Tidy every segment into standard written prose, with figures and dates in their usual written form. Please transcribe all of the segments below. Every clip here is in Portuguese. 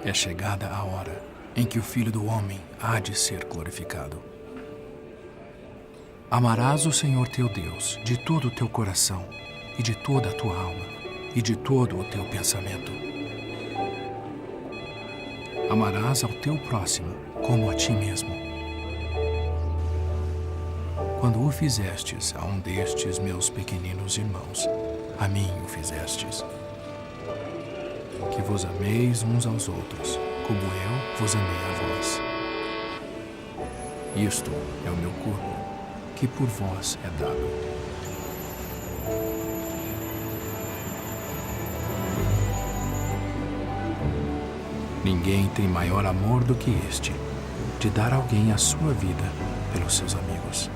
É chegada a hora em que o Filho do Homem há de ser glorificado. Amarás o Senhor teu Deus de todo o teu coração, e de toda a tua alma, e de todo o teu pensamento. Amarás ao teu próximo como a ti mesmo. Quando o fizestes a um destes meus pequeninos irmãos, a mim o fizestes. Que vos ameis uns aos outros, como eu vos amei a vós. Isto é o meu corpo, que por vós é dado. Ninguém tem maior amor do que este, de dar a alguém a sua vida pelos seus amigos.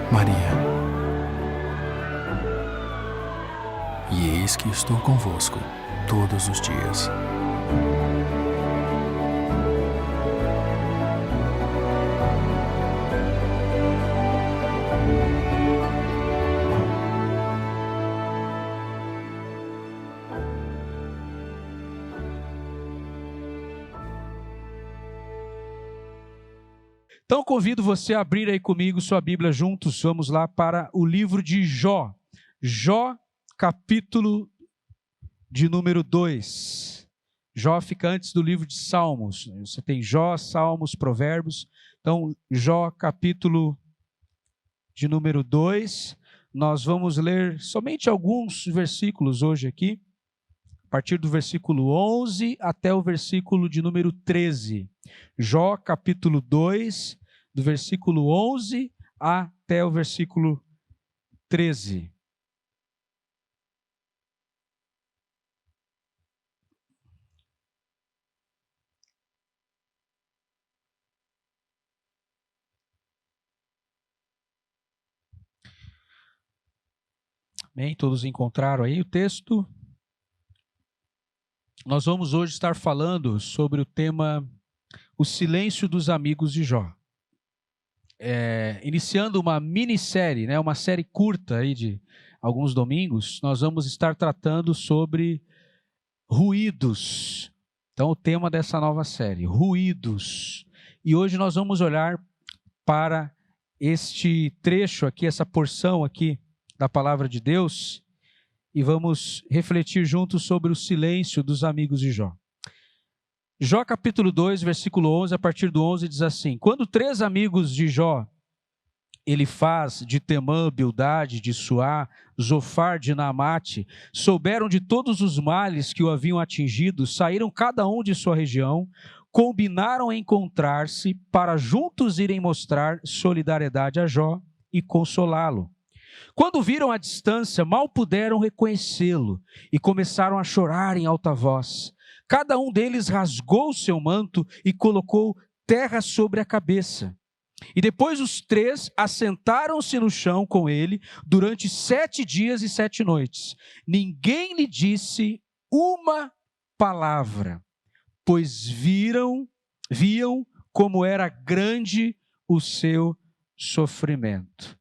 Maria. E eis que estou convosco todos os dias. Então convido você a abrir aí comigo sua Bíblia juntos, vamos lá para o livro de Jó. Jó, capítulo de número 2. Jó fica antes do livro de Salmos. Você tem Jó, Salmos, Provérbios. Então, Jó, capítulo de número 2. Nós vamos ler somente alguns versículos hoje aqui, a partir do versículo 11 até o versículo de número 13. Jó, capítulo 2, do versículo 11 até o versículo 13. Bem, todos encontraram aí o texto? Nós vamos hoje estar falando sobre o tema O Silêncio dos Amigos de Jó. Iniciando uma minissérie, uma série curta aí de alguns domingos, nós vamos estar tratando sobre ruídos. Então, o tema dessa nova série, ruídos. E hoje nós vamos olhar para este trecho aqui, essa porção aqui da palavra de Deus, e vamos refletir juntos sobre o silêncio dos amigos de Jó. Jó capítulo 2, versículo 11, a partir do 11 diz assim: Quando 3 amigos de Jó, Elifaz, de Temã, Bildade, de Suá, Zofar, de Naamate, souberam de todos os males que o haviam atingido, saíram cada um de sua região, combinaram encontrar-se para juntos irem mostrar solidariedade a Jó e consolá-lo. Quando viram à distância, mal puderam reconhecê-lo e começaram a chorar em alta voz. Cada um deles rasgou o seu manto e colocou terra sobre a cabeça. E depois os 3 assentaram-se no chão com ele durante 7 dias e 7 noites. Ninguém lhe disse uma palavra, pois viam como era grande o seu sofrimento.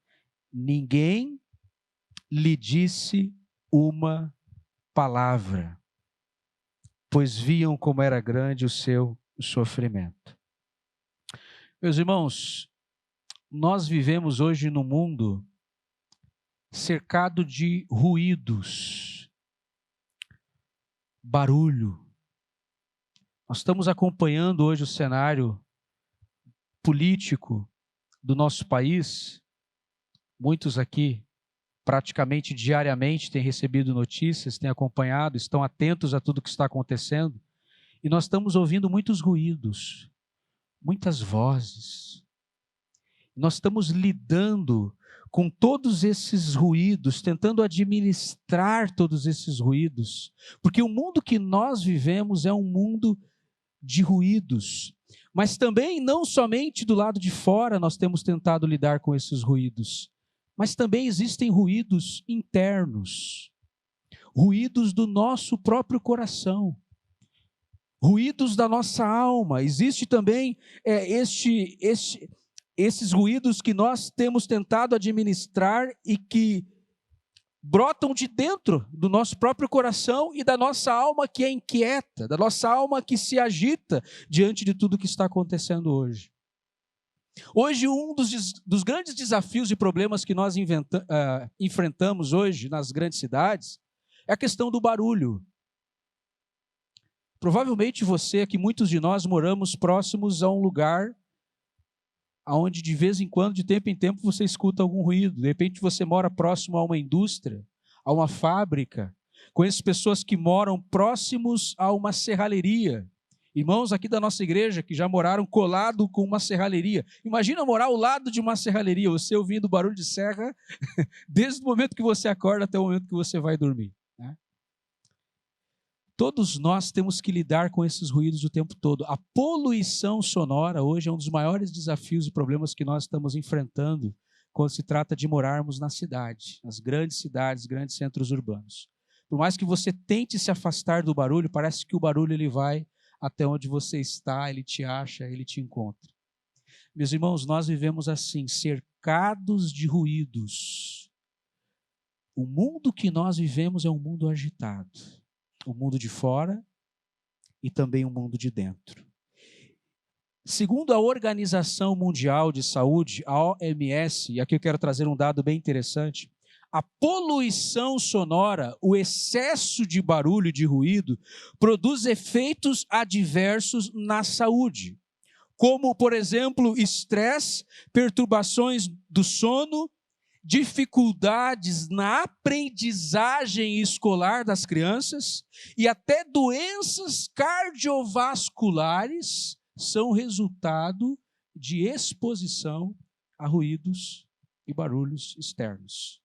Ninguém lhe disse uma palavra, pois viam como era grande o seu sofrimento. Meus irmãos, nós vivemos hoje num mundo cercado de ruídos, barulho. Nós estamos acompanhando hoje o cenário político do nosso país. Muitos aqui, praticamente diariamente, têm recebido notícias, têm acompanhado, estão atentos a tudo que está acontecendo. E nós estamos ouvindo muitos ruídos, muitas vozes. Nós estamos lidando com todos esses ruídos, tentando administrar todos esses ruídos, porque o mundo que nós vivemos é um mundo de ruídos, mas também não somente do lado de fora nós temos tentado lidar com esses ruídos, mas também existem ruídos internos, ruídos do nosso próprio coração, ruídos da nossa alma. Existe também esses ruídos que nós temos tentado administrar e que brotam de dentro do nosso próprio coração e da nossa alma que é inquieta, da nossa alma que se agita diante de tudo que está acontecendo hoje. Hoje, um dos grandes desafios e problemas que nós enfrentamos hoje nas grandes cidades é a questão do barulho. Provavelmente você, aqui muitos de nós moramos próximos a um lugar onde de vez em quando, de tempo em tempo, você escuta algum ruído. De repente você mora próximo a uma indústria, a uma fábrica. Conheço pessoas que moram próximos a uma serralheria. Irmãos aqui da nossa igreja que já moraram colado com uma serralheria. Imagina morar ao lado de uma serralheria, você ouvindo barulho de serra, desde o momento que você acorda até o momento que você vai dormir, né? Todos nós temos que lidar com esses ruídos o tempo todo. A poluição sonora hoje é um dos maiores desafios e problemas que nós estamos enfrentando quando se trata de morarmos na cidade, nas grandes cidades, grandes centros urbanos. Por mais que você tente se afastar do barulho, parece que o barulho ele vai até onde você está, ele te acha, ele te encontra. Meus irmãos, nós vivemos assim, cercados de ruídos. O mundo que nós vivemos é um mundo agitado. O mundo de fora e também o mundo de dentro. Segundo a Organização Mundial de Saúde, a OMS, e aqui eu quero trazer um dado bem interessante, a poluição sonora, o excesso de barulho, de ruído, produz efeitos adversos na saúde, como, por exemplo, estresse, perturbações do sono, dificuldades na aprendizagem escolar das crianças e até doenças cardiovasculares são resultado de exposição a ruídos e barulhos externos.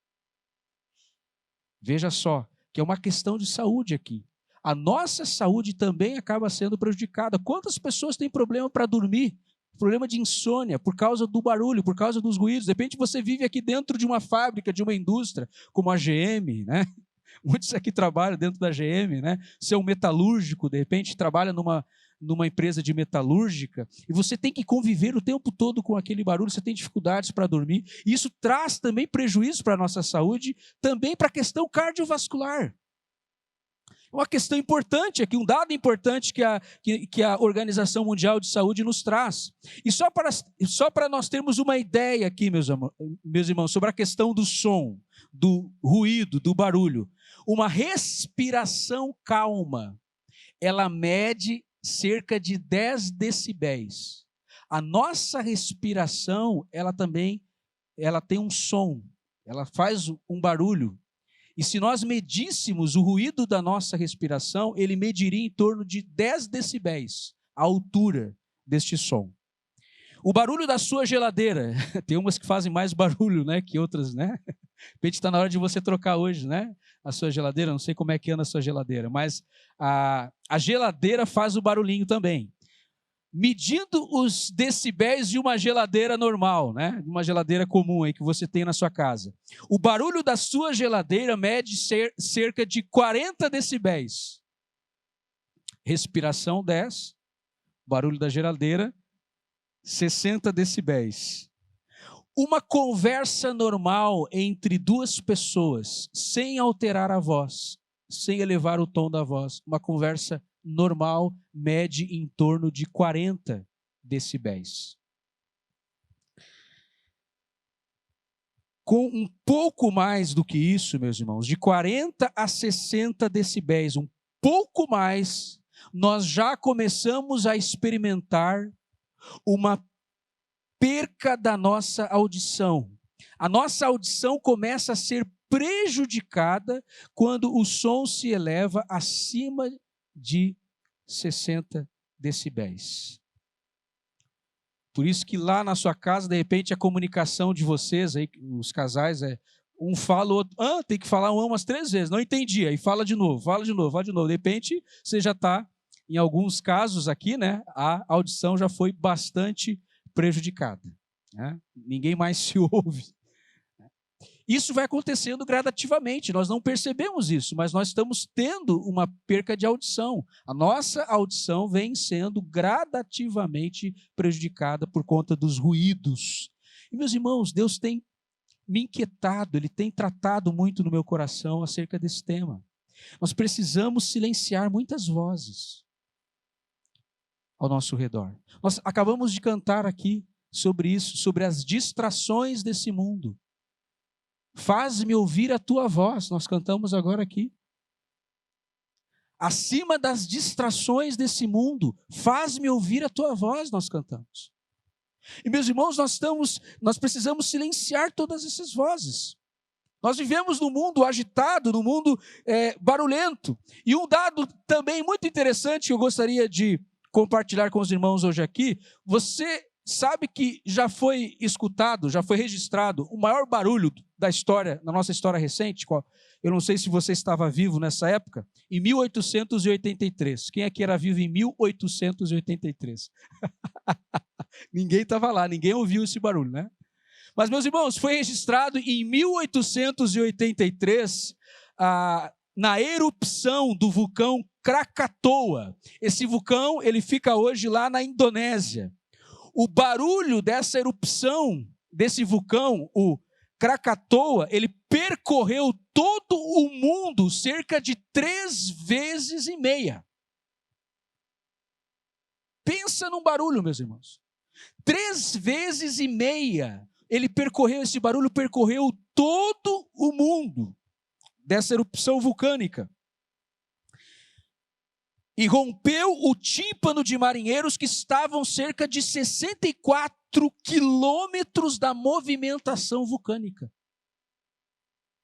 Veja só, que é uma questão de saúde aqui. A nossa saúde também acaba sendo prejudicada. Quantas pessoas têm problema para dormir? Problema de insônia por causa do barulho, por causa dos ruídos. De repente você vive aqui dentro de uma fábrica, de uma indústria, como a GM, né? Muitos aqui trabalham dentro da GM, né? Você é um metalúrgico, de repente trabalha numa empresa de metalúrgica, e você tem que conviver o tempo todo com aquele barulho, você tem dificuldades para dormir, e isso traz também prejuízo para a nossa saúde, também para a questão cardiovascular. Uma questão importante aqui, um dado importante que a Organização Mundial de Saúde nos traz. E só para nós termos uma ideia aqui, meus irmãos, sobre a questão do som, do ruído, do barulho. Uma respiração calma, ela mede cerca de 10 decibéis. A nossa respiração, ela tem um som, ela faz um barulho. E se nós medíssemos o ruído da nossa respiração, ele mediria em torno de 10 decibéis, a altura deste som. O barulho da sua geladeira, tem umas que fazem mais barulho, né, que outras, né? De repente está na hora de você trocar hoje, né? A sua geladeira, não sei como é que anda a sua geladeira, mas a geladeira faz o barulhinho também. Medindo os decibéis de uma geladeira normal, né? De uma geladeira comum aí que você tem na sua casa. O barulho da sua geladeira mede cerca de 40 decibéis. Respiração 10, barulho da geladeira 60 decibéis. Uma conversa normal entre duas pessoas, sem alterar a voz, sem elevar o tom da voz, uma conversa normal mede em torno de 40 decibéis. Com um pouco mais do que isso, meus irmãos, de 40 a 60 decibéis, um pouco mais, nós já começamos a experimentar uma perca da nossa audição. A nossa audição começa a ser prejudicada quando o som se eleva acima de 60 decibéis. Por isso que lá na sua casa, de repente, a comunicação de vocês, aí, os casais, um fala, o outro, tem que falar umas 3 vezes, não entendi, aí fala de novo, fala de novo, fala de novo. De repente, você já está, em alguns casos aqui, né, a audição já foi bastante prejudicada, né? Ninguém mais se ouve. Isso vai acontecendo gradativamente, nós não percebemos isso, mas nós estamos tendo uma perca de audição. A nossa audição vem sendo gradativamente prejudicada por conta dos ruídos. E, meus irmãos, Deus tem me inquietado, ele tem tratado muito no meu coração acerca desse tema. Nós precisamos silenciar muitas vozes ao nosso redor. Nós acabamos de cantar aqui sobre isso, sobre as distrações desse mundo. Faz-me ouvir a tua voz, nós cantamos agora aqui. Acima das distrações desse mundo, faz-me ouvir a tua voz, nós cantamos. E meus irmãos, nós precisamos silenciar todas essas vozes. Nós vivemos num mundo agitado, num mundo barulhento. E um dado também muito interessante que eu gostaria de compartilhar com os irmãos hoje aqui, você sabe que já foi escutado, já foi registrado o maior barulho da história, na nossa história recente, eu não sei se você estava vivo nessa época, em 1883. Quem aqui era vivo em 1883? Ninguém estava lá, ninguém ouviu esse barulho, né? Mas, meus irmãos, foi registrado em 1883, na erupção do vulcão Krakatoa. Esse vulcão, ele fica hoje lá na Indonésia. O barulho dessa erupção, desse vulcão, o Krakatoa, ele percorreu todo o mundo cerca de 3,5 vezes. Pensa num barulho, meus irmãos. 3,5 vezes. Esse barulho percorreu todo o mundo dessa erupção vulcânica. E rompeu o tímpano de marinheiros que estavam cerca de 64 quilômetros da movimentação vulcânica.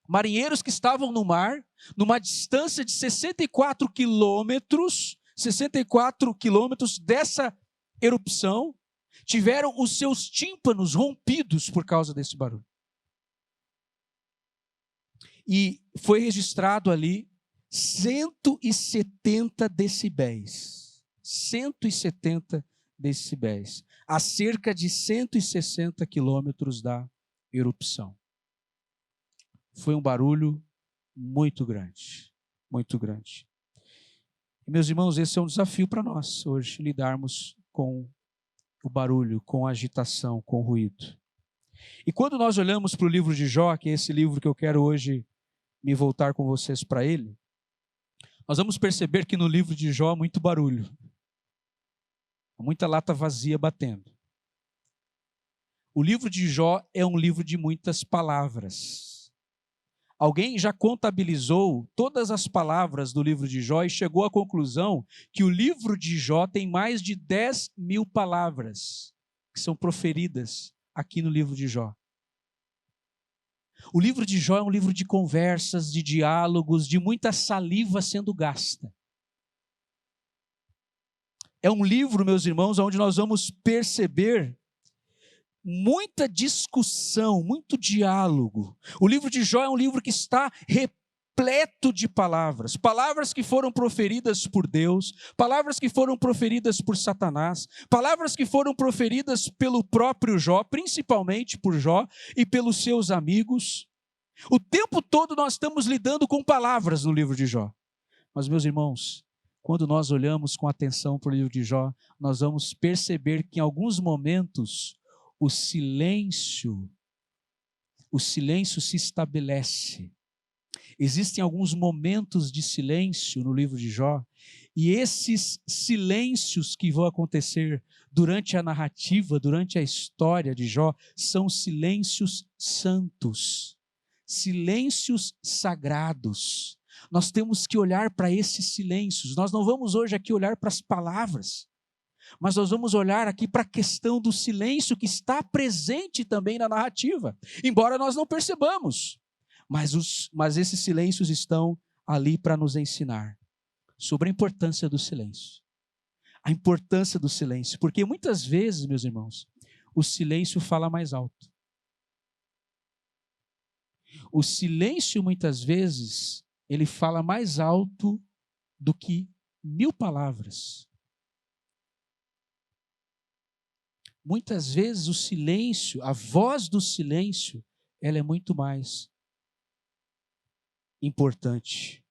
Marinheiros que estavam no mar, numa distância de 64 quilômetros dessa erupção, tiveram os seus tímpanos rompidos por causa desse barulho. E foi registrado ali 170 decibéis. 170 decibéis. A cerca de 160 quilômetros da erupção. Foi um barulho muito grande. Muito grande. E, meus irmãos, esse é um desafio para nós hoje, lidarmos com o barulho, com a agitação, com o ruído. E quando nós olhamos para o livro de Jó, que é esse livro que eu quero hoje me voltar com vocês para ele, nós vamos perceber que no livro de Jó há muito barulho. Há muita lata vazia batendo. O livro de Jó é um livro de muitas palavras. Alguém já contabilizou todas as palavras do livro de Jó e chegou à conclusão que o livro de Jó tem mais de 10.000 palavras que são proferidas aqui no livro de Jó. O livro de Jó é um livro de conversas, de diálogos, de muita saliva sendo gasta. É um livro, meus irmãos, onde nós vamos perceber muita discussão, muito diálogo. O livro de Jó é um livro que está repleto de palavras. Palavras que foram proferidas por Deus, palavras que foram proferidas por Satanás, palavras que foram proferidas pelo próprio Jó, principalmente por Jó e pelos seus amigos. O tempo todo nós estamos lidando com palavras no livro de Jó. Mas, meus irmãos, quando nós olhamos com atenção para o livro de Jó, nós vamos perceber que em alguns momentos o silêncio se estabelece. Existem alguns momentos de silêncio no livro de Jó, e esses silêncios que vão acontecer durante a narrativa, durante a história de Jó, são silêncios santos, silêncios sagrados. Nós temos que olhar para esses silêncios. Nós não vamos hoje aqui olhar para as palavras, mas nós vamos olhar aqui para a questão do silêncio que está presente também na narrativa, embora nós não percebamos. Mas esses silêncios estão ali para nos ensinar sobre a importância do silêncio. A importância do silêncio, porque muitas vezes, meus irmãos, o silêncio fala mais alto. O silêncio, muitas vezes, ele fala mais alto do que 1000 palavras. Muitas vezes o silêncio, a voz do silêncio, ela é muito mais importante.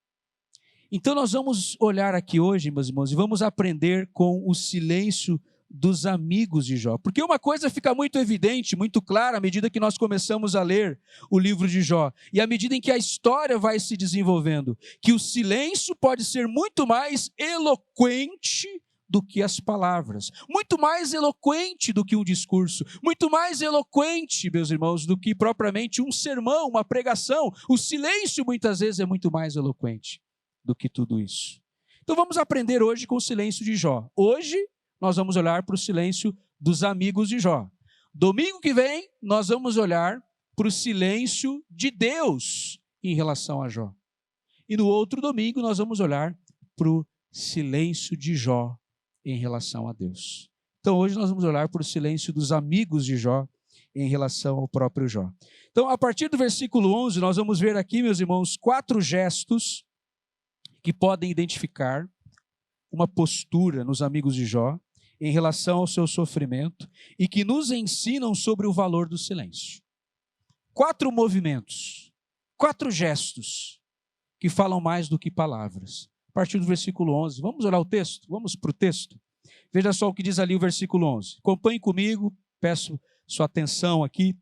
Então nós vamos olhar aqui hoje, meus irmãos, e vamos aprender com o silêncio dos amigos de Jó. Porque uma coisa fica muito evidente, muito clara, à medida que nós começamos a ler o livro de Jó, e à medida em que a história vai se desenvolvendo, que o silêncio pode ser muito mais eloquente do que as palavras, muito mais eloquente do que um discurso, muito mais eloquente, meus irmãos, do que propriamente um sermão, uma pregação. O silêncio muitas vezes é muito mais eloquente do que tudo isso. Então vamos aprender hoje com o silêncio de Jó. Hoje nós vamos olhar para o silêncio dos amigos de Jó. Domingo que vem nós vamos olhar para o silêncio de Deus em relação a Jó. E no outro domingo nós vamos olhar para o silêncio de Jó em relação a Deus. Então hoje nós vamos olhar para o silêncio dos amigos de Jó em relação ao próprio Jó. Então a partir do versículo 11 nós vamos ver aqui, meus irmãos, 4 gestos que podem identificar uma postura nos amigos de Jó em relação ao seu sofrimento e que nos ensinam sobre o valor do silêncio. 4 movimentos, 4 gestos que falam mais do que palavras. A partir do versículo 11, vamos olhar o texto? Vamos para o texto? Veja só o que diz ali o versículo 11. Acompanhe comigo, peço sua atenção aqui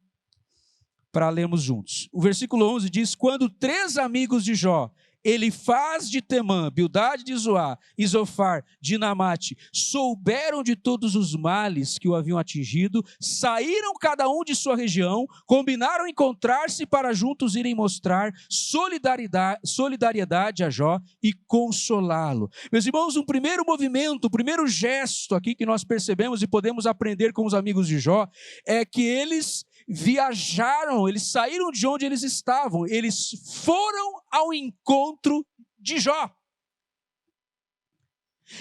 para lermos juntos. O versículo 11 diz: quando 3 amigos de Jó, Elifaz de Temã, Bildade de Zoar e Zofar de Naamate, souberam de todos os males que o haviam atingido, saíram cada um de sua região, combinaram encontrar-se para juntos irem mostrar solidariedade a Jó e consolá-lo. Meus irmãos, um primeiro movimento, um primeiro gesto aqui que nós percebemos e podemos aprender com os amigos de Jó, é que eles viajaram, eles saíram de onde eles estavam, eles foram ao encontro de Jó.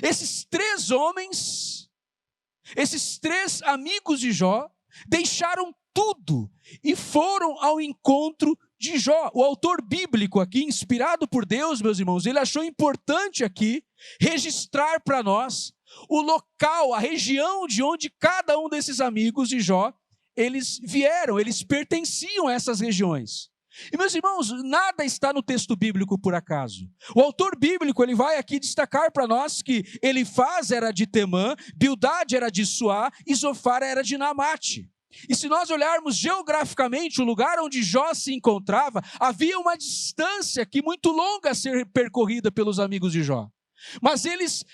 Esses 3 homens, esses 3 amigos de Jó, deixaram tudo e foram ao encontro de Jó. O autor bíblico aqui, inspirado por Deus, meus irmãos, ele achou importante aqui registrar para nós o local, a região de onde cada um desses amigos de Jó eles vieram, eles pertenciam a essas regiões. E meus irmãos, nada está no texto bíblico por acaso. O autor bíblico ele vai aqui destacar para nós que Elifaz era de Temã, Bildade era de Suá e Zofar era de Naamate. E se nós olharmos geograficamente o lugar onde Jó se encontrava, havia uma distância aqui muito longa a ser percorrida pelos amigos de Jó. Mas eles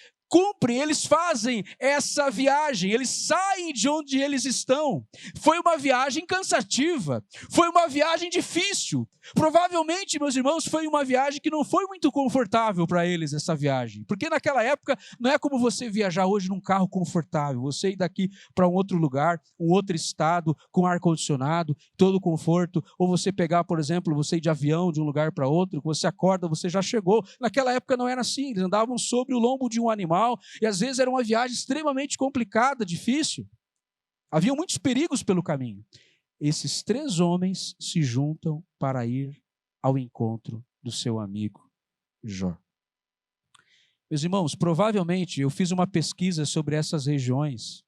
eles fazem essa viagem, eles saem de onde eles estão. Foi uma viagem cansativa, foi uma viagem difícil. Provavelmente, meus irmãos, foi uma viagem que não foi muito confortável para eles, essa viagem. Porque naquela época, não é como você viajar hoje num carro confortável, você ir daqui para um outro lugar, um outro estado, com ar-condicionado, todo conforto, ou você pegar, por exemplo, você ir de avião de um lugar para outro, você acorda, você já chegou. Naquela época não era assim, eles andavam sobre o lombo de um animal, e às vezes era uma viagem extremamente complicada, difícil. Havia muitos perigos pelo caminho. Esses 3 homens se juntam para ir ao encontro do seu amigo Jó. Meus irmãos, provavelmente eu fiz uma pesquisa sobre essas regiões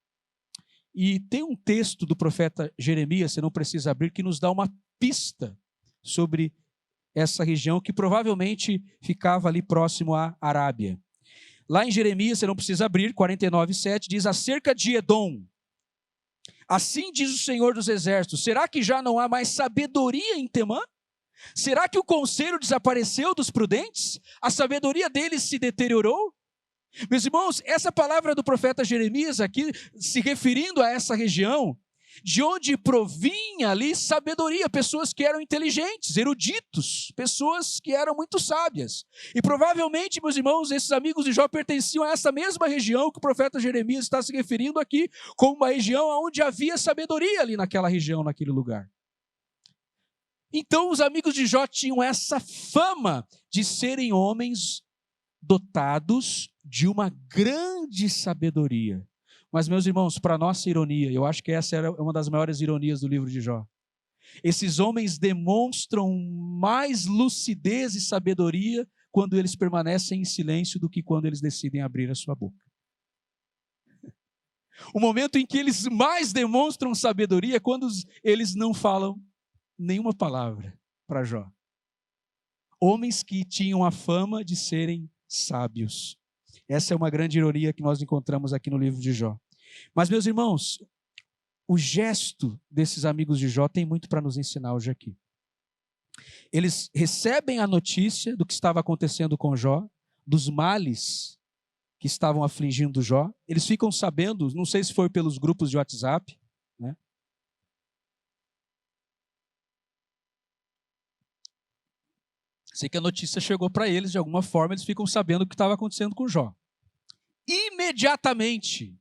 e tem um texto do profeta Jeremias, você não precisa abrir, que nos dá uma pista sobre essa região que provavelmente ficava ali próximo à Arábia. Lá em Jeremias, você não precisa abrir, 49:7, diz acerca de Edom: assim diz o Senhor dos Exércitos, será que já não há mais sabedoria em Temã? Será que o conselho desapareceu dos prudentes? A sabedoria deles se deteriorou? Meus irmãos, essa palavra do profeta Jeremias aqui, se referindo a essa região, de onde provinha ali sabedoria, pessoas que eram inteligentes, eruditos, pessoas que eram muito sábias. E provavelmente, meus irmãos, esses amigos de Jó pertenciam a essa mesma região que o profeta Jeremias está se referindo aqui, como uma região onde havia sabedoria ali naquela região, naquele lugar. Então, os amigos de Jó tinham essa fama de serem homens dotados de uma grande sabedoria. Mas, meus irmãos, para nossa ironia, eu acho que essa era uma das maiores ironias do livro de Jó. Esses homens demonstram mais lucidez e sabedoria quando eles permanecem em silêncio do que quando eles decidem abrir a sua boca. O momento em que eles mais demonstram sabedoria é quando eles não falam nenhuma palavra para Jó. Homens que tinham a fama de serem sábios. Essa é uma grande ironia que nós encontramos aqui no livro de Jó. Mas, meus irmãos, o gesto desses amigos de Jó tem muito para nos ensinar hoje aqui. Eles recebem a notícia do que estava acontecendo com Jó, dos males que estavam afligindo Jó. Eles ficam sabendo, não sei se foi pelos grupos de WhatsApp, né? Sei que a notícia chegou para eles de alguma forma, eles ficam sabendo o que estava acontecendo com Jó. Imediatamente,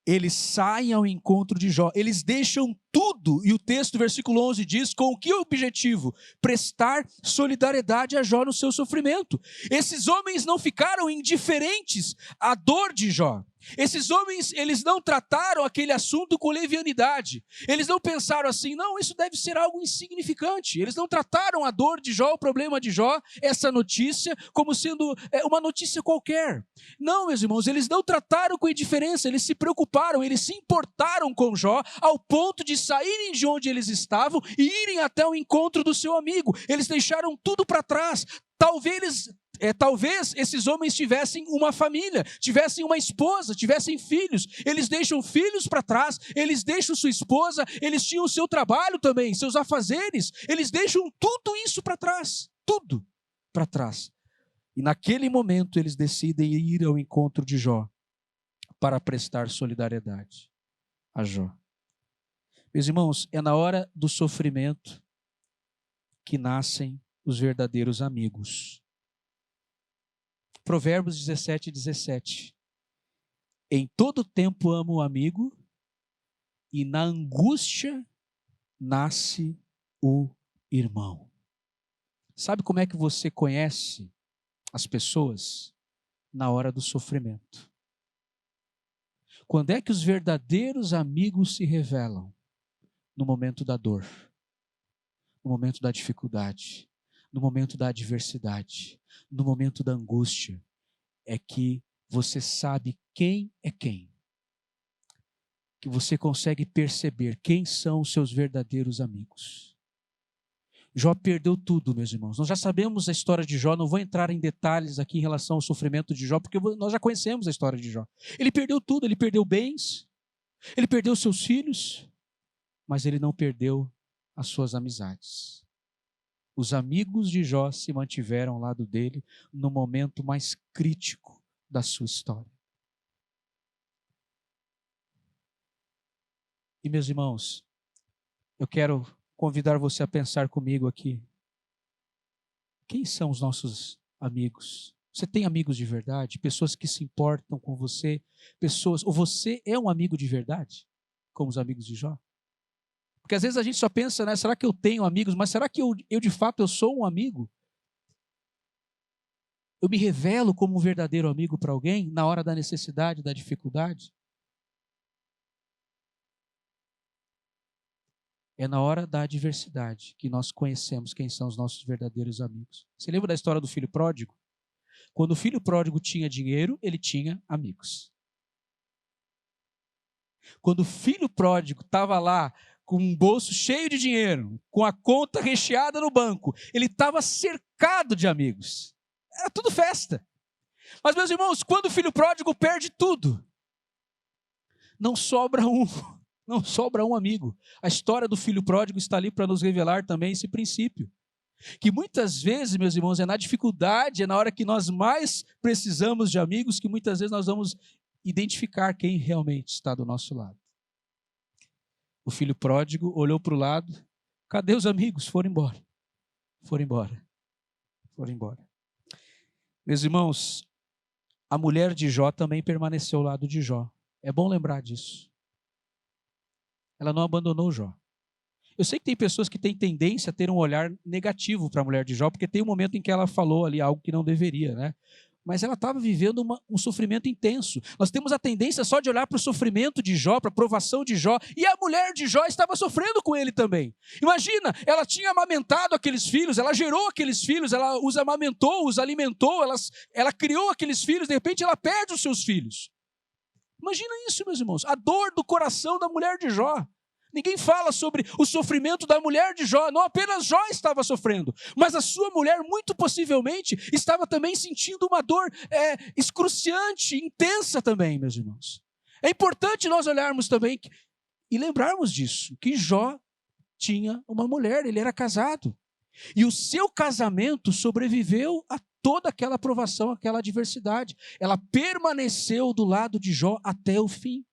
eles saem ao encontro de Jó, eles deixam tudo, e o texto, versículo 11 diz, com que objetivo? Prestar solidariedade a Jó no seu sofrimento. Esses homens não ficaram indiferentes à dor de Jó. Esses homens, eles não trataram aquele assunto com levianidade. Eles não pensaram assim, não, isso deve ser algo insignificante. Eles não trataram a dor de Jó, o problema de Jó, essa notícia, como sendo uma notícia qualquer. Não, meus irmãos, eles não trataram com indiferença, eles se preocuparam, eles se importaram com Jó, ao ponto de saírem de onde eles estavam e irem até o encontro do seu amigo. Eles deixaram tudo para trás. Talvez esses homens tivessem uma família, tivessem uma esposa, tivessem filhos. Eles deixam filhos para trás, eles deixam sua esposa, eles tinham o seu trabalho também, seus afazeres. Eles deixam tudo isso para trás, tudo para trás. E naquele momento eles decidem ir ao encontro de Jó para prestar solidariedade a Jó. Meus irmãos, é na hora do sofrimento que nascem os verdadeiros amigos. Provérbios 17:17. Em todo tempo amo o amigo, e na angústia nasce o irmão. Sabe como é que você conhece as pessoas? Na hora do sofrimento. Quando é que os verdadeiros amigos se revelam? No momento da dor, no momento da dificuldade, no momento da adversidade, no momento da angústia, é que você sabe quem é quem. Que você consegue perceber quem são os seus verdadeiros amigos. Jó perdeu tudo, meus irmãos. Nós já sabemos a história de Jó, não vou entrar em detalhes aqui em relação ao sofrimento de Jó, porque nós já conhecemos a história de Jó. Ele perdeu tudo, ele perdeu bens, ele perdeu seus filhos, mas ele não perdeu as suas amizades. Os amigos de Jó se mantiveram ao lado dele no momento mais crítico da sua história. E, meus irmãos, eu quero convidar você a pensar comigo aqui. Quem são os nossos amigos? Você tem amigos de verdade? Pessoas que se importam com você? Ou você é um amigo de verdade? Como os amigos de Jó? Porque às vezes a gente só pensa, né? Será que eu tenho amigos? Mas será que eu de fato eu sou um amigo? Eu me revelo como um verdadeiro amigo para alguém na hora da necessidade, da dificuldade? É na hora da adversidade que nós conhecemos quem são os nossos verdadeiros amigos. Você lembra da história do filho pródigo? Quando o filho pródigo tinha dinheiro, ele tinha amigos. Quando o filho pródigo estava lá com um bolso cheio de dinheiro, com a conta recheada no banco, ele estava cercado de amigos. Era tudo festa. Mas, meus irmãos, quando o filho pródigo perde tudo, não sobra um amigo. A história do filho pródigo está ali para nos revelar também esse princípio. Que muitas vezes, meus irmãos, é na dificuldade, é na hora que nós mais precisamos de amigos, que muitas vezes nós vamos identificar quem realmente está do nosso lado. O filho pródigo olhou para o lado, cadê os amigos? Foram embora. Foram embora. Foram embora. Meus irmãos, a mulher de Jó também permaneceu ao lado de Jó. É bom lembrar disso. Ela não abandonou Jó. Eu sei que tem pessoas que têm tendência a ter um olhar negativo para a mulher de Jó, porque tem um momento em que ela falou ali algo que não deveria, né? Mas ela estava vivendo um sofrimento intenso. Nós temos a tendência só de olhar para o sofrimento de Jó, para a provação de Jó, e a mulher de Jó estava sofrendo com ele também. Imagina, ela tinha amamentado aqueles filhos, ela gerou aqueles filhos, ela os amamentou, os alimentou, ela criou aqueles filhos, de repente ela perde os seus filhos. Imagina isso, meus irmãos, a dor do coração da mulher de Jó. Ninguém fala sobre o sofrimento da mulher de Jó. Não apenas Jó estava sofrendo, mas a sua mulher, muito possivelmente, estava também sentindo uma dor excruciante, intensa também, meus irmãos. É importante nós olharmos também e lembrarmos disso, que Jó tinha uma mulher, ele era casado. E o seu casamento sobreviveu a toda aquela provação, aquela adversidade. Ela permaneceu do lado de Jó até o fim.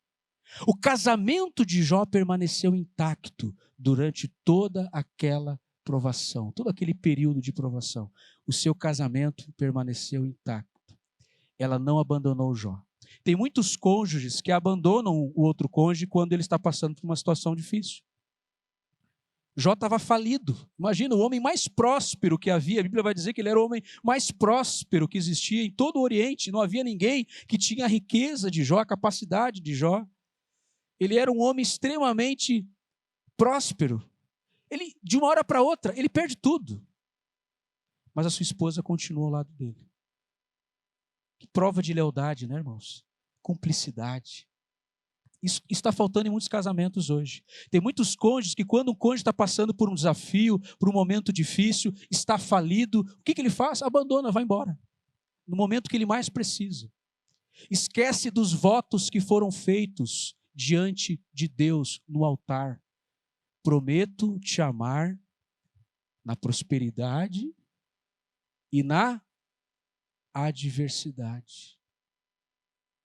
O casamento de Jó permaneceu intacto durante toda aquela provação, todo aquele período de provação. O seu casamento permaneceu intacto. Ela não abandonou Jó. Tem muitos cônjuges que abandonam o outro cônjuge quando ele está passando por uma situação difícil. Jó estava falido. Imagina, o homem mais próspero que havia. A Bíblia vai dizer que ele era o homem mais próspero que existia em todo o Oriente. Não havia ninguém que tinha a riqueza de Jó, a capacidade de Jó. Ele era um homem extremamente próspero. Ele, de uma hora para outra, ele perde tudo. Mas a sua esposa continua ao lado dele. Que prova de lealdade, né, irmãos? Cumplicidade. Isso está faltando em muitos casamentos hoje. Tem muitos cônjuges que quando um cônjuge está passando por um desafio, por um momento difícil, está falido, o que ele faz? Abandona, vai embora. No momento que ele mais precisa. Esquece dos votos que foram feitos diante de Deus no altar. Prometo te amar na prosperidade e na adversidade,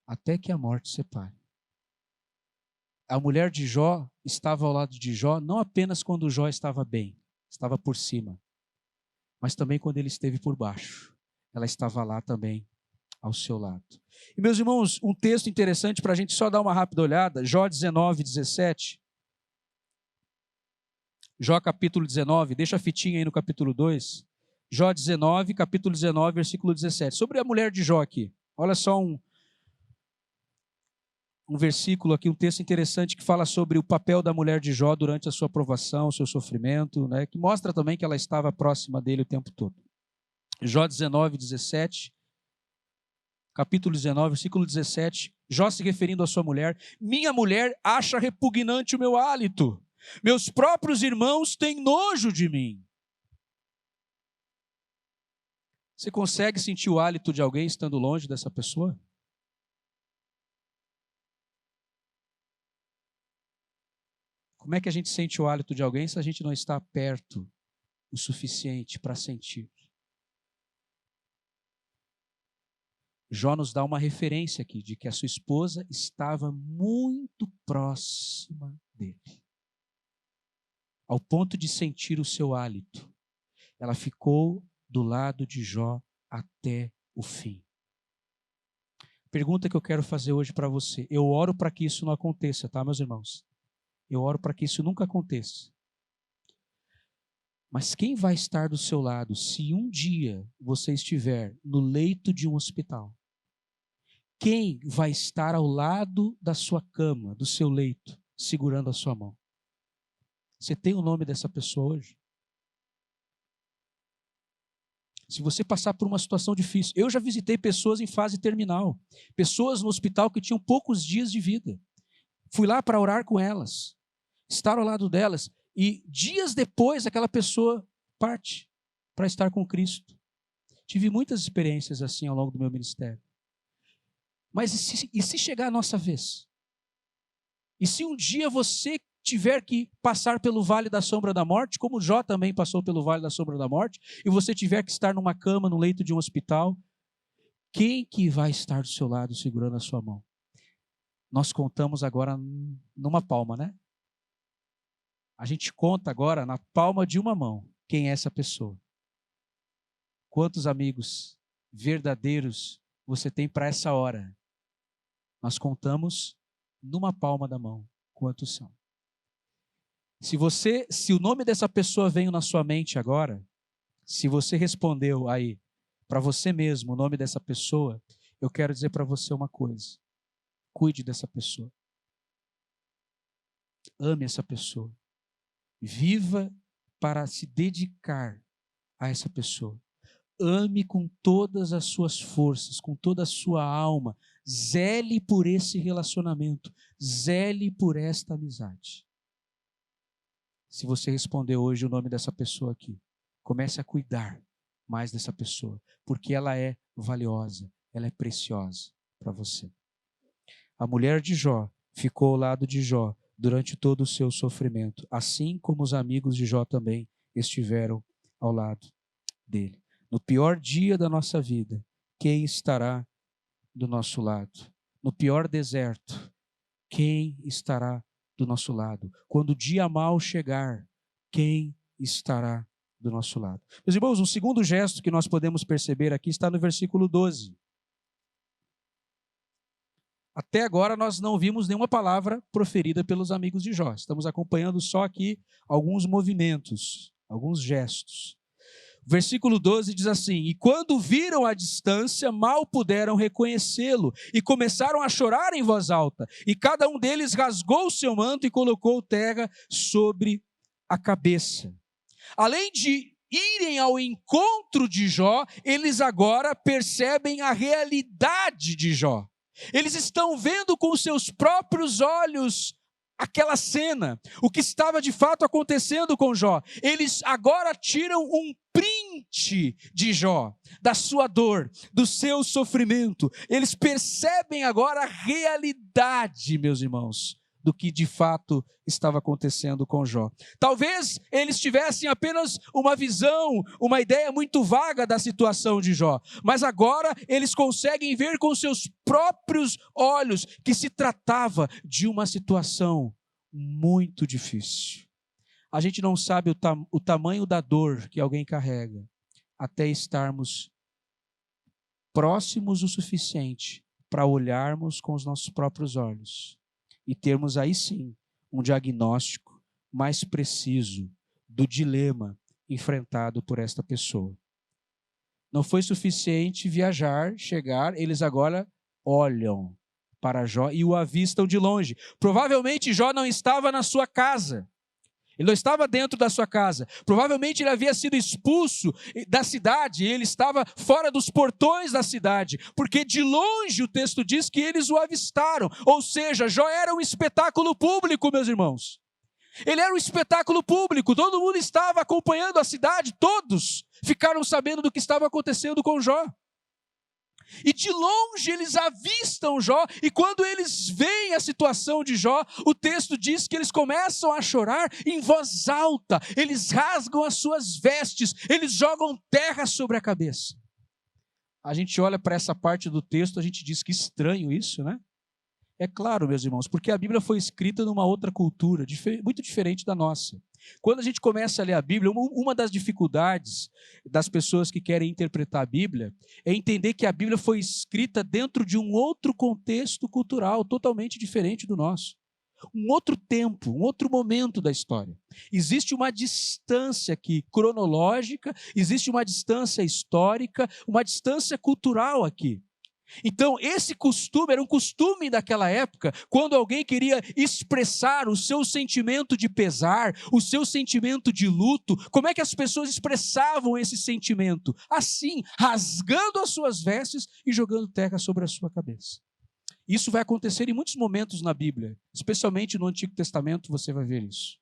até que a morte separe. A mulher de Jó estava ao lado de Jó, não apenas quando Jó estava bem, estava por cima, mas também quando ele esteve por baixo. Ela estava lá também, ao seu lado. E, meus irmãos, um texto interessante para a gente só dar uma rápida olhada, Jó 19, 17. Jó capítulo 19, deixa a fitinha aí no capítulo 2. Jó 19, capítulo 19, versículo 17. Sobre a mulher de Jó aqui. Olha só um versículo aqui, um texto interessante que fala sobre o papel da mulher de Jó durante a sua provação, o seu sofrimento, né, que mostra também que ela estava próxima dele o tempo todo. Jó 19, 17, capítulo 19, versículo 17, Jó se referindo à sua mulher: minha mulher acha repugnante o meu hálito, meus próprios irmãos têm nojo de mim. Você consegue sentir o hálito de alguém estando longe dessa pessoa? Como é que a gente sente o hálito de alguém se a gente não está perto o suficiente para sentir? Jó nos dá uma referência aqui de que a sua esposa estava muito próxima dele, ao ponto de sentir o seu hálito. Ela ficou do lado de Jó até o fim. Pergunta que eu quero fazer hoje para você. Eu oro para que isso não aconteça, tá, meus irmãos? Eu oro para que isso nunca aconteça. Mas quem vai estar do seu lado se um dia você estiver no leito de um hospital? Quem vai estar ao lado da sua cama, do seu leito, segurando a sua mão? Você tem o nome dessa pessoa hoje? Se você passar por uma situação difícil, eu já visitei pessoas em fase terminal, pessoas no hospital que tinham poucos dias de vida. Fui lá para orar com elas, estar ao lado delas, e dias depois aquela pessoa parte para estar com Cristo. Tive muitas experiências assim ao longo do meu ministério. Mas e se chegar a nossa vez? E se um dia você tiver que passar pelo vale da sombra da morte, como Jó também passou pelo vale da sombra da morte, e você tiver que estar numa cama, no leito de um hospital, quem que vai estar do seu lado segurando a sua mão? Nós contamos agora numa palma, né? A gente conta agora na palma de uma mão quem é essa pessoa. Quantos amigos verdadeiros você tem para essa hora? Nós contamos numa palma da mão quantos são. Se o nome dessa pessoa veio na sua mente agora, se você respondeu aí para você mesmo o nome dessa pessoa, eu quero dizer para você uma coisa: cuide dessa pessoa, ame essa pessoa, viva para se dedicar a essa pessoa, ame com todas as suas forças, com toda a sua alma, zele por esse relacionamento, zele por esta amizade. Se você responder hoje o nome dessa pessoa aqui, comece a cuidar mais dessa pessoa, porque ela é valiosa, ela é preciosa para você. A mulher de Jó ficou ao lado de Jó durante todo o seu sofrimento, assim como os amigos de Jó também estiveram ao lado dele. No pior dia da nossa vida, quem estará do nosso lado? No pior deserto, quem estará do nosso lado? Quando o dia mau chegar, quem estará do nosso lado? Meus irmãos, um segundo gesto que nós podemos perceber aqui está no versículo 12. Até agora nós não vimos nenhuma palavra proferida pelos amigos de Jó. Estamos acompanhando só aqui alguns movimentos, alguns gestos. Versículo 12 diz assim: e quando viram à distância, mal puderam reconhecê-lo, e começaram a chorar em voz alta, e cada um deles rasgou o seu manto e colocou terra sobre a cabeça. Além de irem ao encontro de Jó, eles agora percebem a realidade de Jó. Eles estão vendo com seus próprios olhos aquela cena, o que estava de fato acontecendo com Jó. Eles agora tiram um print de Jó, da sua dor, do seu sofrimento. Eles percebem agora a realidade, meus irmãos, do que de fato estava acontecendo com Jó. Talvez eles tivessem apenas uma visão, uma ideia muito vaga da situação de Jó, mas agora eles conseguem ver com seus próprios olhos que se tratava de uma situação muito difícil. A gente não sabe o tamanho da dor que alguém carrega até estarmos próximos o suficiente para olharmos com os nossos próprios olhos e termos aí sim um diagnóstico mais preciso do dilema enfrentado por esta pessoa. Não foi suficiente viajar, chegar, eles agora olham para Jó e o avistam de longe. Provavelmente Jó não estava na sua casa. Ele não estava dentro da sua casa. Provavelmente ele havia sido expulso da cidade. Ele estava fora dos portões da cidade. Porque de longe o texto diz que eles o avistaram. Ou seja, Jó era um espetáculo público, meus irmãos. Ele era um espetáculo público. Todo mundo estava acompanhando a cidade. Todos ficaram sabendo do que estava acontecendo com Jó. E de longe eles avistam Jó, e quando eles veem a situação de Jó, o texto diz que eles começam a chorar em voz alta, eles rasgam as suas vestes, eles jogam terra sobre a cabeça. A gente olha para essa parte do texto, a gente diz que estranho isso, né? É claro, meus irmãos, porque a Bíblia foi escrita numa outra cultura, muito diferente da nossa. Quando a gente começa a ler a Bíblia, uma das dificuldades das pessoas que querem interpretar a Bíblia é entender que a Bíblia foi escrita dentro de um outro contexto cultural, totalmente diferente do nosso. Um outro tempo, um outro momento da história. Existe uma distância aqui cronológica, existe uma distância histórica, uma distância cultural aqui. Então, esse costume era um costume daquela época, quando alguém queria expressar o seu sentimento de pesar, o seu sentimento de luto. Como é que as pessoas expressavam esse sentimento? Assim, rasgando as suas vestes e jogando terra sobre a sua cabeça. Isso vai acontecer em muitos momentos na Bíblia, especialmente no Antigo Testamento você vai ver isso.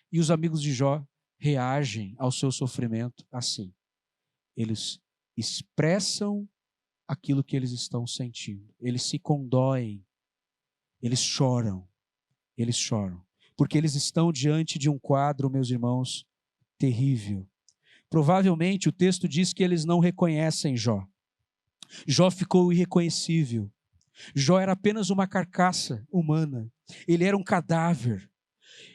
E os amigos de Jó reagem ao seu sofrimento assim. Eles expressam aquilo que eles estão sentindo. Eles se condoem, eles choram, porque eles estão diante de um quadro, meus irmãos, terrível. Provavelmente o texto diz que eles não reconhecem Jó. Jó ficou irreconhecível. Jó era apenas uma carcaça humana, ele era um cadáver.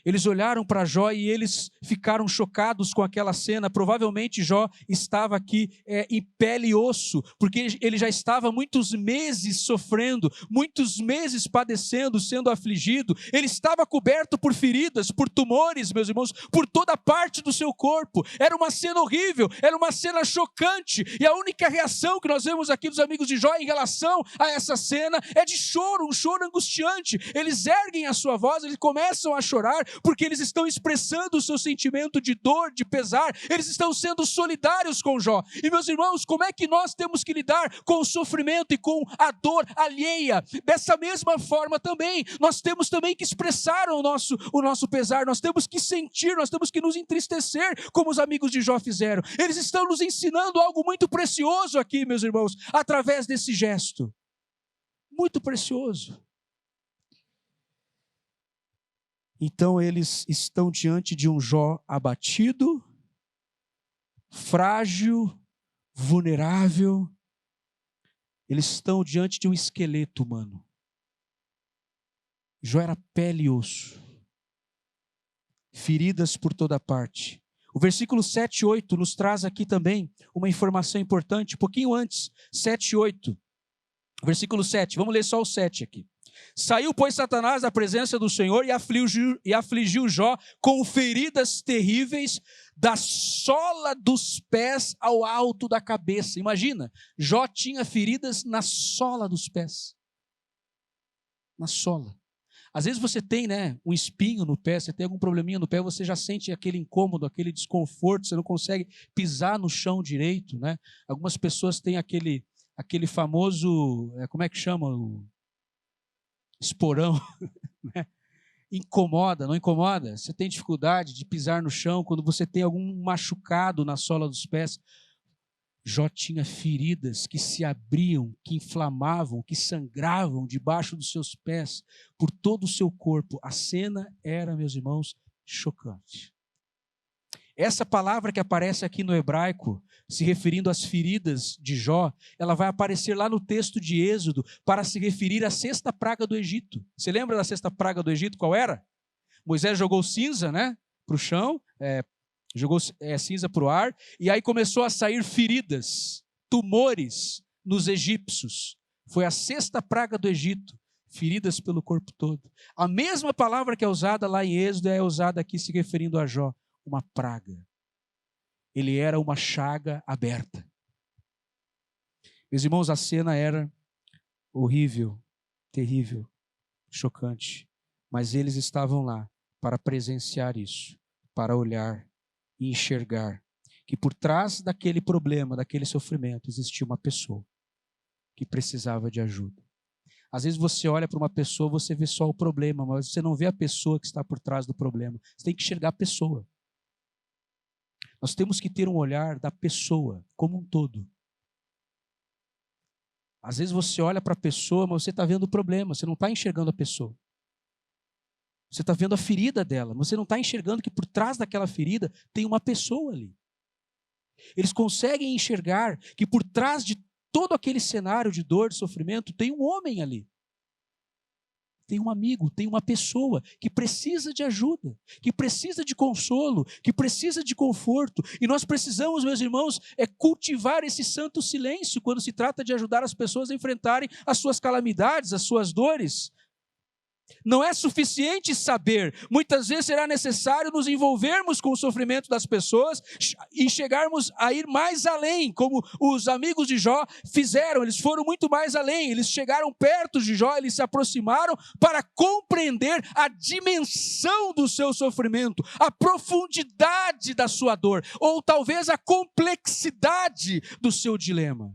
Eles olharam para Jó e eles ficaram chocados com aquela cena. Provavelmente Jó estava aqui em pele e osso, porque ele já estava muitos meses sofrendo, muitos meses padecendo, sendo afligido. Ele estava coberto por feridas, por tumores, meus irmãos, por toda parte do seu corpo. Era uma cena horrível, era uma cena chocante. E a única reação que nós vemos aqui dos amigos de Jó em relação a essa cena é de choro, um choro angustiante. Eles erguem a sua voz, eles começam a chorar, porque eles estão expressando o seu sentimento de dor, de pesar, eles estão sendo solidários com Jó. E meus irmãos, como é que nós temos que lidar com o sofrimento e com a dor alheia? Dessa mesma forma também, nós temos também que expressar o nosso pesar, nós temos que sentir, nós temos que nos entristecer, como os amigos de Jó fizeram. Eles estão nos ensinando algo muito precioso aqui, meus irmãos, através desse gesto. muito precioso. Então eles estão diante de um Jó abatido, frágil, vulnerável. Eles estão diante de um esqueleto humano. Jó era pele e osso, feridas por toda parte. O versículo 7 e 8 nos traz aqui também uma informação importante, um pouquinho antes, 7 e 8. Versículo 7, vamos ler só o 7 aqui. Saiu, pois, Satanás da presença do Senhor e afligiu Jó com feridas terríveis da sola dos pés ao alto da cabeça. Imagina, Jó tinha feridas na sola dos pés. Na sola. Às vezes você tem, um espinho no pé, você tem algum probleminha no pé, você já sente aquele incômodo, aquele desconforto, você não consegue pisar no chão direito, né? Algumas pessoas têm aquele famoso, como é que chama? O esporão, né? Incomoda, não incomoda? Você tem dificuldade de pisar no chão quando você tem algum machucado na sola dos pés. Jó tinha feridas que se abriam, que inflamavam, que sangravam debaixo dos seus pés, por todo o seu corpo. A cena era, meus irmãos, chocante. Essa palavra que aparece aqui no hebraico, se referindo às feridas de Jó, ela vai aparecer lá no texto de Êxodo para se referir à sexta praga do Egito. Você lembra da sexta praga do Egito? Qual era? Moisés jogou cinza, para o chão, jogou cinza para o ar, e aí começou a sair feridas, tumores nos egípcios. Foi a sexta praga do Egito, feridas pelo corpo todo. A mesma palavra que é usada lá em Êxodo é usada aqui se referindo a Jó. Uma praga. Ele era uma chaga aberta. Meus irmãos, a cena era horrível, terrível, chocante. Mas eles estavam lá para presenciar isso, para olhar e enxergar que por trás daquele problema, daquele sofrimento, existia uma pessoa que precisava de ajuda. Às vezes você olha para uma pessoa, você vê só o problema, mas você não vê a pessoa que está por trás do problema. Você tem que enxergar a pessoa. Nós temos que ter um olhar da pessoa como um todo. Às vezes você olha para a pessoa, mas você está vendo o problema, você não está enxergando a pessoa. Você está vendo a ferida dela, mas você não está enxergando que por trás daquela ferida tem uma pessoa ali. Eles conseguem enxergar que por trás de todo aquele cenário de dor, de sofrimento, tem um homem ali. Tem um amigo, tem uma pessoa que precisa de ajuda, que precisa de consolo, que precisa de conforto. E nós precisamos, meus irmãos, cultivar esse santo silêncio quando se trata de ajudar as pessoas a enfrentarem as suas calamidades, as suas dores. Não é suficiente saber, muitas vezes será necessário nos envolvermos com o sofrimento das pessoas e chegarmos a ir mais além, como os amigos de Jó fizeram. Eles foram muito mais além, eles chegaram perto de Jó, eles se aproximaram para compreender a dimensão do seu sofrimento, a profundidade da sua dor, ou talvez a complexidade do seu dilema.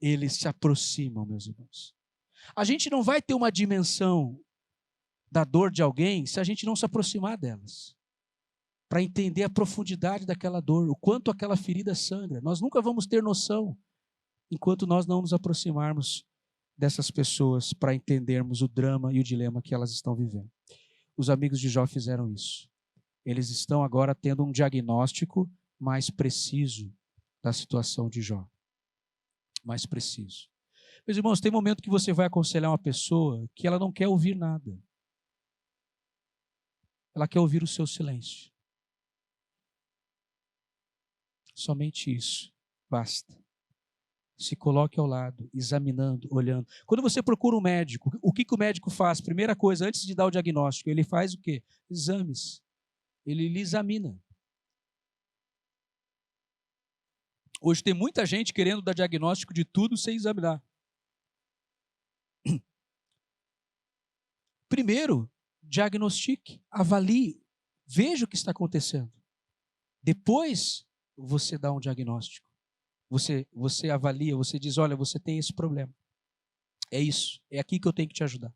Eles se aproximam, meus irmãos. A gente não vai ter uma dimensão da dor de alguém se a gente não se aproximar delas, para entender a profundidade daquela dor, o quanto aquela ferida sangra. Nós nunca vamos ter noção enquanto nós não nos aproximarmos dessas pessoas para entendermos o drama e o dilema que elas estão vivendo. Os amigos de Jó fizeram isso. Eles estão agora tendo um diagnóstico mais preciso da situação de Jó. Mais preciso. Meus irmãos, tem momento que você vai aconselhar uma pessoa que ela não quer ouvir nada. Ela quer ouvir o seu silêncio. Somente isso, basta. Se coloque ao lado, examinando, olhando. Quando você procura um médico, o que o médico faz? Primeira coisa, antes de dar o diagnóstico, ele faz o quê? Exames. Ele lhe examina. Hoje tem muita gente querendo dar diagnóstico de tudo sem examinar. Primeiro, diagnostique, avalie, veja o que está acontecendo. Depois, você dá um diagnóstico. Você avalia, você diz, olha, você tem esse problema. É isso, é aqui que eu tenho que te ajudar.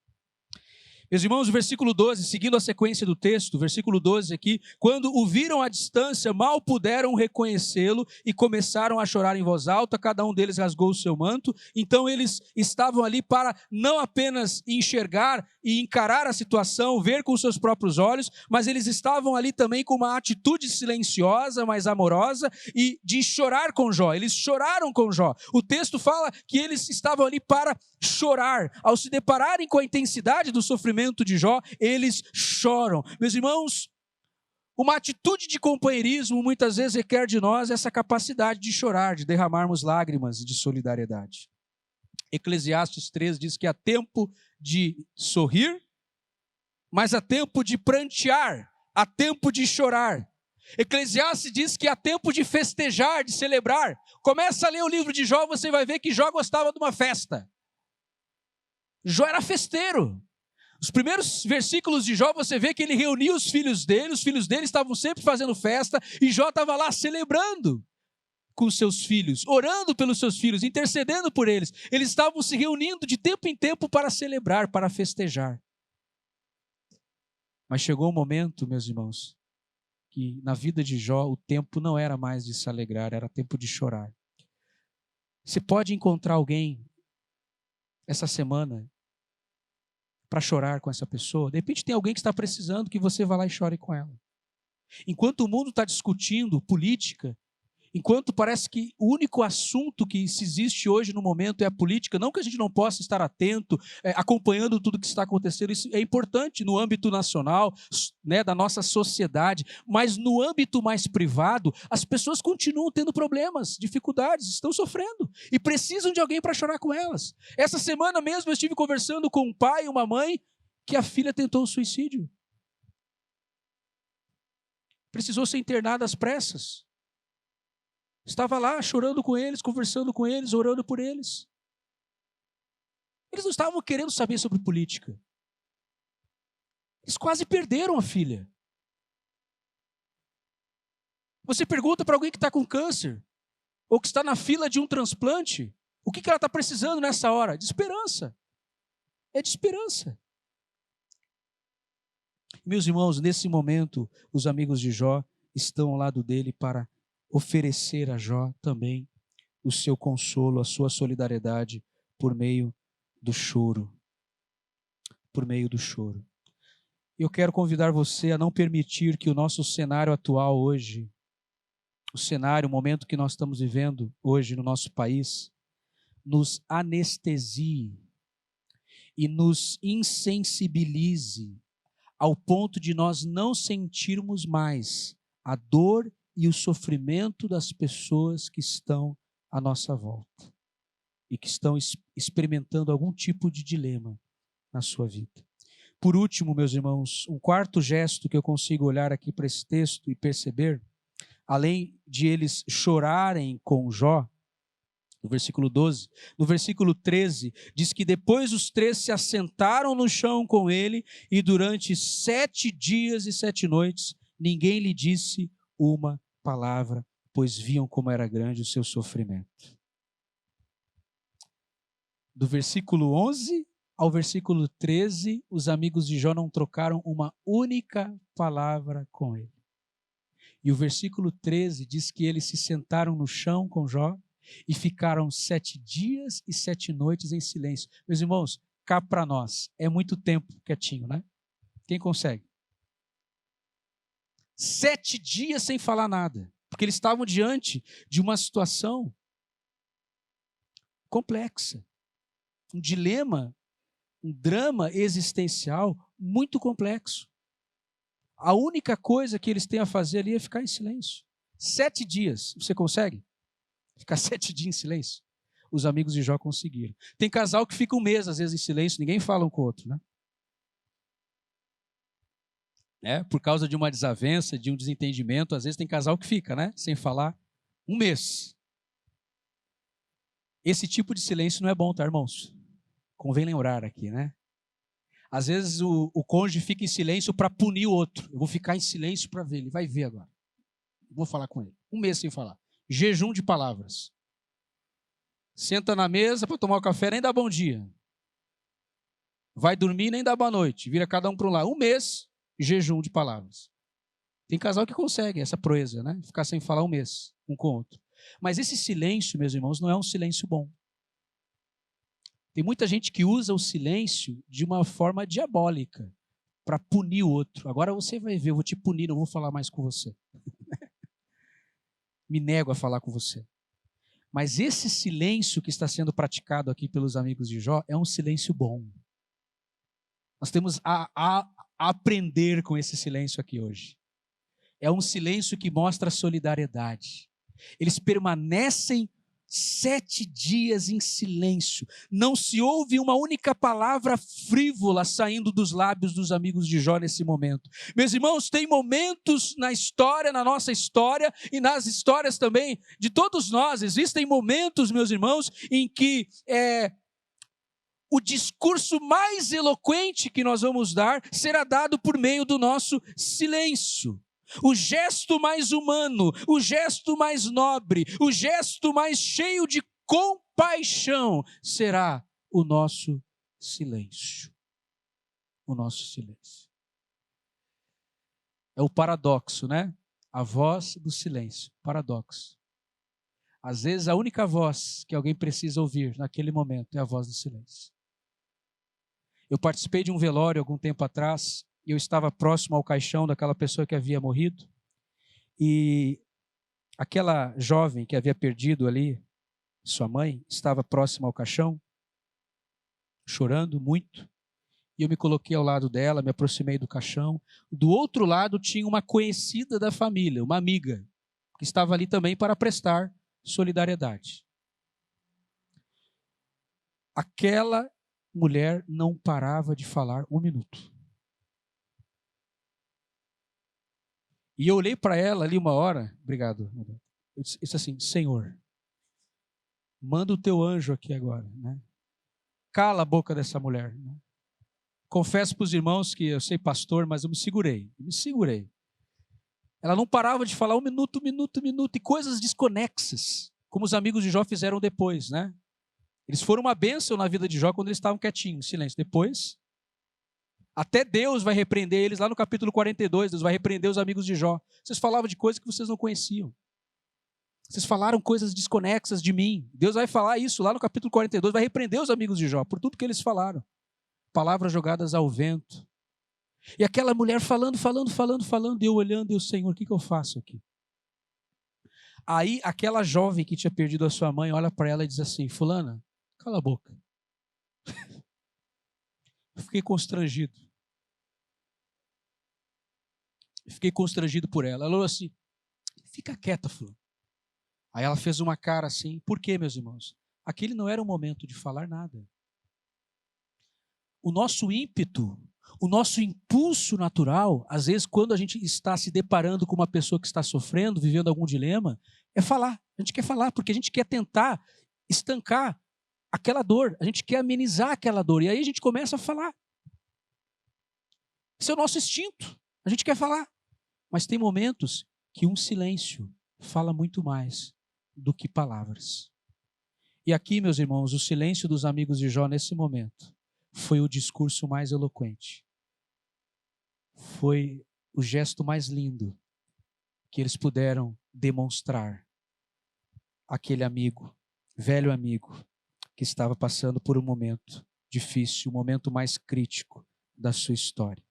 Meus irmãos, o versículo 12, seguindo a sequência do texto, o versículo 12 aqui, quando o viram à distância, mal puderam reconhecê-lo e começaram a chorar em voz alta, cada um deles rasgou o seu manto. Então eles estavam ali para não apenas enxergar e encarar a situação, ver com seus próprios olhos, mas eles estavam ali também com uma atitude silenciosa, mas amorosa, e de chorar com Jó. Eles choraram com Jó. O texto fala que eles estavam ali para chorar. Ao se depararem com a intensidade do sofrimento de Jó, eles choram. Meus irmãos, uma atitude de companheirismo muitas vezes requer de nós essa capacidade de chorar, de derramarmos lágrimas de solidariedade. Eclesiastes 3 diz que há tempo de sorrir, mas há tempo de prantear, há tempo de chorar. Eclesiastes diz que há tempo de festejar, de celebrar. Começa a ler o livro de Jó, você vai ver que Jó gostava de uma festa. Jó era festeiro. Os primeiros versículos de Jó, você vê que ele reunia os filhos dele estavam sempre fazendo festa, e Jó estava lá celebrando com seus filhos, orando pelos seus filhos, intercedendo por eles. Eles estavam se reunindo de tempo em tempo para celebrar, para festejar. Mas chegou um momento, meus irmãos, que na vida de Jó o tempo não era mais de se alegrar, era tempo de chorar. Você pode encontrar alguém essa semana para chorar com essa pessoa. De repente tem alguém que está precisando que você vá lá e chore com ela. Enquanto o mundo está discutindo política, enquanto parece que o único assunto que se existe hoje no momento é a política, não que a gente não possa estar atento, acompanhando tudo que está acontecendo, isso é importante no âmbito nacional, né, da nossa sociedade, mas no âmbito mais privado, as pessoas continuam tendo problemas, dificuldades, estão sofrendo e precisam de alguém para chorar com elas. Essa semana mesmo eu estive conversando com um pai e uma mãe que a filha tentou o suicídio. Precisou ser internada às pressas. Estava lá chorando com eles, conversando com eles, orando por eles. Eles não estavam querendo saber sobre política. Eles quase perderam a filha. Você pergunta para alguém que está com câncer, ou que está na fila de um transplante, o que ela está precisando nessa hora? De esperança. É de esperança. Meus irmãos, nesse momento, os amigos de Jó estão ao lado dele para oferecer a Jó também o seu consolo, a sua solidariedade por meio do choro. Por meio do choro. Eu quero convidar você a não permitir que o nosso cenário atual hoje, o momento que nós estamos vivendo hoje no nosso país, nos anestesie e nos insensibilize ao ponto de nós não sentirmos mais a dor e o sofrimento das pessoas que estão à nossa volta e que estão experimentando algum tipo de dilema na sua vida. Por último, meus irmãos, um quarto gesto que eu consigo olhar aqui para esse texto e perceber, além de eles chorarem com Jó, no versículo 12, no versículo 13, diz que depois os três se assentaram no chão com ele e durante 7 dias e 7 noites ninguém lhe disse uma palavra, pois viam como era grande o seu sofrimento. Do versículo 11 ao versículo 13, os amigos de Jó não trocaram uma única palavra com ele. E o versículo 13 diz que eles se sentaram no chão com Jó e ficaram 7 dias e 7 noites em silêncio. Meus irmãos, cá para nós, é muito tempo quietinho, né? Quem consegue? 7 dias sem falar nada, porque eles estavam diante de uma situação complexa, um dilema, um drama existencial muito complexo. A única coisa que eles têm a fazer ali é ficar em silêncio. 7 dias, você consegue? Ficar 7 dias em silêncio? Os amigos de Jó conseguiram. Tem casal que fica um mês, às vezes, em silêncio, ninguém fala um com o outro, né? Por causa de uma desavença, de um desentendimento, às vezes tem casal que fica, né? Sem falar um mês. Esse tipo de silêncio não é bom, tá, irmãos? Convém lembrar aqui, né? Às vezes o cônjuge fica em silêncio para punir o outro. Eu vou ficar em silêncio para ver, ele vai ver agora. Vou falar com ele. Um mês sem falar. Jejum de palavras. Senta na mesa para tomar o café, nem dá bom dia. Vai dormir nem dá boa noite, vira cada um para um lado. 1 mês, jejum de palavras. Tem casal que consegue essa proeza, né? Ficar sem falar 1 mês, um com o outro. Mas esse silêncio, meus irmãos, não é um silêncio bom. Tem muita gente que usa o silêncio de uma forma diabólica para punir o outro. Agora você vai ver, eu vou te punir, não vou falar mais com você. Me nego a falar com você. Mas esse silêncio que está sendo praticado aqui pelos amigos de Jó é um silêncio bom. Nós temos a aprender com esse silêncio aqui hoje. É um silêncio que mostra solidariedade. Eles permanecem 7 dias em silêncio. Não se ouve uma única palavra frívola saindo dos lábios dos amigos de Jó nesse momento. Meus irmãos, tem momentos na história, na nossa história e nas histórias também de todos nós. Existem momentos, meus irmãos, em que o discurso mais eloquente que nós vamos dar será dado por meio do nosso silêncio. O gesto mais humano, o gesto mais nobre, o gesto mais cheio de compaixão será o nosso silêncio. O nosso silêncio. É o paradoxo, né? A voz do silêncio. Paradoxo. Às vezes a única voz que alguém precisa ouvir naquele momento é a voz do silêncio. Eu participei de um velório algum tempo atrás. Eu estava próximo ao caixão daquela pessoa que havia morrido, e aquela jovem que havia perdido ali, sua mãe, estava próxima ao caixão, chorando muito, e eu me coloquei ao lado dela, me aproximei do caixão. Do outro lado tinha uma conhecida da família, uma amiga, que estava ali também para prestar solidariedade. Aquela mulher não parava de falar 1 minuto. E eu olhei para ela ali 1 hora, obrigado, eu disse assim: Senhor, manda o teu anjo aqui agora, né? Cala a boca dessa mulher. Né? Confesso para os irmãos que eu sei pastor, mas eu me segurei. Ela não parava de falar 1 minuto, e coisas desconexas, como os amigos de Jó fizeram depois, né? Eles foram uma bênção na vida de Jó quando eles estavam quietinhos, em silêncio. Depois, até Deus vai repreender eles, lá no capítulo 42, Deus vai repreender os amigos de Jó. Vocês falavam de coisas que vocês não conheciam. Vocês falaram coisas desconexas de mim. Deus vai falar isso lá no capítulo 42, vai repreender os amigos de Jó, por tudo que eles falaram. Palavras jogadas ao vento. E aquela mulher falando, e eu olhando, e o Senhor, o que eu faço aqui? Aí aquela jovem que tinha perdido a sua mãe, olha para ela e diz assim: fulana, cala a boca. Eu fiquei constrangido. Por ela. Ela falou assim: fica quieta, fulano. Aí ela fez uma cara assim. Por quê, meus irmãos? Aquele não era o momento de falar nada. O nosso ímpeto, o nosso impulso natural, às vezes quando a gente está se deparando com uma pessoa que está sofrendo, vivendo algum dilema, é falar. A gente quer falar porque a gente quer tentar estancar aquela dor. A gente quer amenizar aquela dor. E aí a gente começa a falar. Esse é o nosso instinto. A gente quer falar. Mas tem momentos que um silêncio fala muito mais do que palavras. E aqui, meus irmãos, o silêncio dos amigos de Jó nesse momento foi o discurso mais eloquente. Foi o gesto mais lindo que eles puderam demonstrar àquele amigo, velho amigo, que estava passando por um momento difícil, o momento mais crítico da sua história.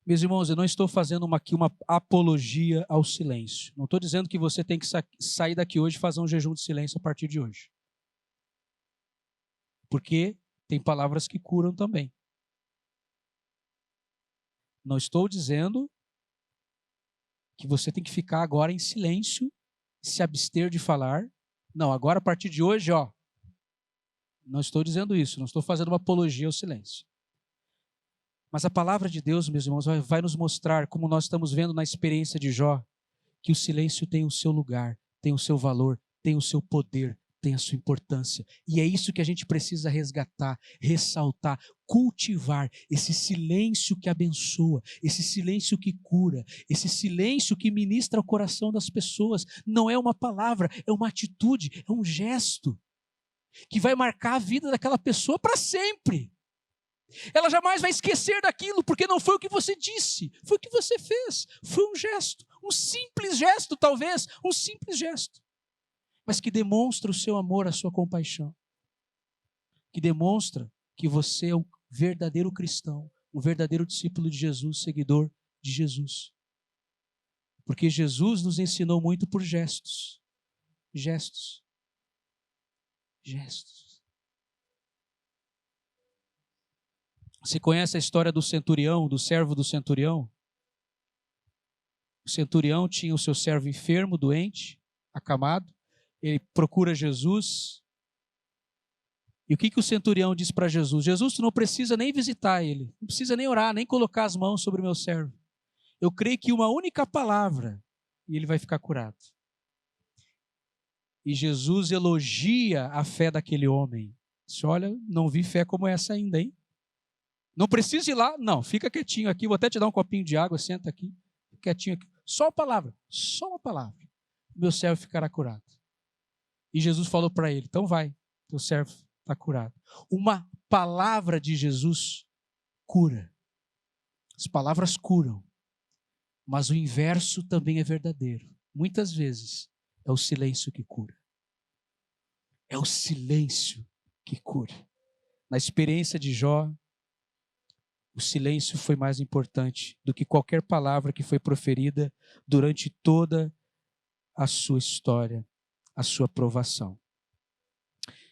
Meus irmãos, eu não estou fazendo aqui uma apologia ao silêncio. Não estou dizendo que você tem que sair daqui hoje e fazer um jejum de silêncio a partir de hoje. Porque tem palavras que curam também. Não estou dizendo que você tem que ficar agora em silêncio, se abster de falar. Não, agora a partir de hoje, não estou dizendo isso, não estou fazendo uma apologia ao silêncio. Mas a palavra de Deus, meus irmãos, vai nos mostrar, como nós estamos vendo na experiência de Jó, que o silêncio tem o seu lugar, tem o seu valor, tem o seu poder, tem a sua importância. E é isso que a gente precisa resgatar, ressaltar, cultivar esse silêncio que abençoa, esse silêncio que cura, esse silêncio que ministra o coração das pessoas. Não é uma palavra, é uma atitude, é um gesto. que vai marcar a vida daquela pessoa para sempre. Ela jamais vai esquecer daquilo, porque não foi o que você disse, foi o que você fez. Foi um gesto, um simples gesto talvez, um simples gesto. Mas que demonstra o seu amor, a sua compaixão. Que demonstra que você é um verdadeiro cristão, um verdadeiro discípulo de Jesus, seguidor de Jesus. Porque Jesus nos ensinou muito por gestos. Gestos. Gestos. Você conhece a história do centurião, do servo do centurião? O centurião tinha o seu servo enfermo, doente, acamado. Ele procura Jesus. E o que o centurião diz para Jesus? Jesus, tu não precisa nem visitar ele, não precisa nem orar, nem colocar as mãos sobre o meu servo. Eu creio que uma única palavra e ele vai ficar curado. E Jesus elogia a fé daquele homem. Diz, olha, não vi fé como essa ainda, hein? Não precisa ir lá, não, fica quietinho aqui, vou até te dar um copinho de água, senta aqui, quietinho aqui. Só uma palavra, meu servo ficará curado. E Jesus falou para ele, então vai, teu servo está curado. Uma palavra de Jesus cura. As palavras curam, mas o inverso também é verdadeiro. Muitas vezes é o silêncio que cura. É o silêncio que cura. Na experiência de Jó, o silêncio foi mais importante do que qualquer palavra que foi proferida durante toda a sua história, a sua provação.